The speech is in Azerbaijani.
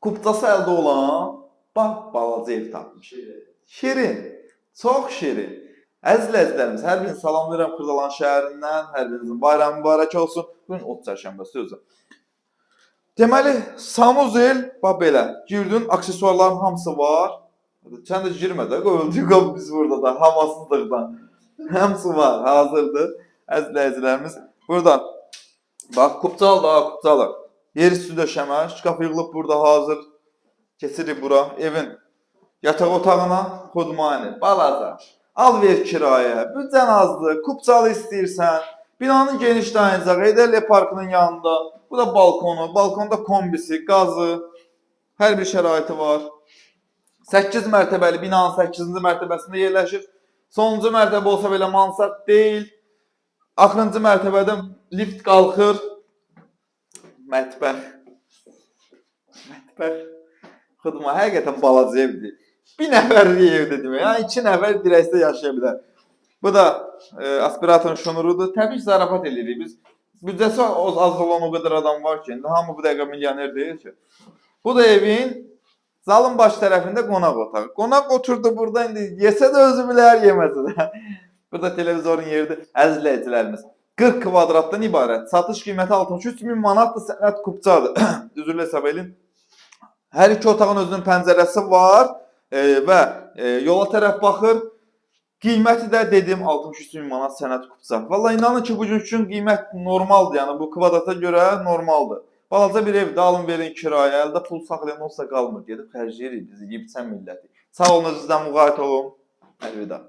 Kupçası əldə olan balaca ev tapmış. Şirin, çox şirin. Əziz izləyicilərimiz, hər birini salamlayıram Xırdalan şəhərindən, hər birinizin bayramı mübarək olsun. Bugün ot çərşənbəsi özü. Deməli, samuzel, bax belə, girdin, aksesuarların hamısı var. Sən də girmə də, qoyulduq biz burada da, hamasızlıqdan. Hamısı var, hazırdır. Əziz izləyicilərimiz, burada, bax, kupçal da, kupçalı. Yer üstü döşəmə, şkaf yığılıb burada hazır. Keçirik bura, evin yataq otağına, xudmani, balaca. Al ver kirayə, büdcən azdır, kupçalı istəyirsən. Binanın geniş dayanacaq, Heydərli parkının yanında. Bu da balkonu, balkonda kombisi, qazı, hər bir şəraiti var. 8 mərtəbəli binanın 8-ci mərtəbəsində yerləşir. Sonuncu mərtəbə olsa belə mansard deyil. Axırıncı mərtəbədə lift qalxır. Mətbəx. Xudma, həqiqətən balaca evdir. Bir nəfərlik evdir demək. Yəni 2 nəfər dirəkdə yaşaya bilər. Bu da aspiratorun şnurudur. Təbii ki, zarafat edirik biz. Büdcəsi az olan o qədər adam var ki, indi hamı bu dəqiqə milyoner deyil ki. Bu da evin zalın baş tərəfində qonaq otağı. Qonaq oturdu burada, indi yesə də özü bilər, yeməsə də. Bu da televizorun yeridir. Əziz izləyicilərimiz, 40 kvadratdan ibarət. Satış qiyməti 63.000 manatdır, sənət kupçadır. Üzrlə hesab edin. Hər iki otağın özünün pəncərəsi var və yola tərəf baxır. Qiyməti də dedim 63.000 manat sənət kupça. Vallahi inanın ki, bugün üçün qiymət normaldır, yəni bu kvadrata görə normaldır. Balaca bir evdə alın verin kirayə, əldə pul saxlayan olsa qalmır, gedib xərcləyirik, bizi yiyib içən milləti. Sağ olun, sizdən müğayət olun. Əlvida.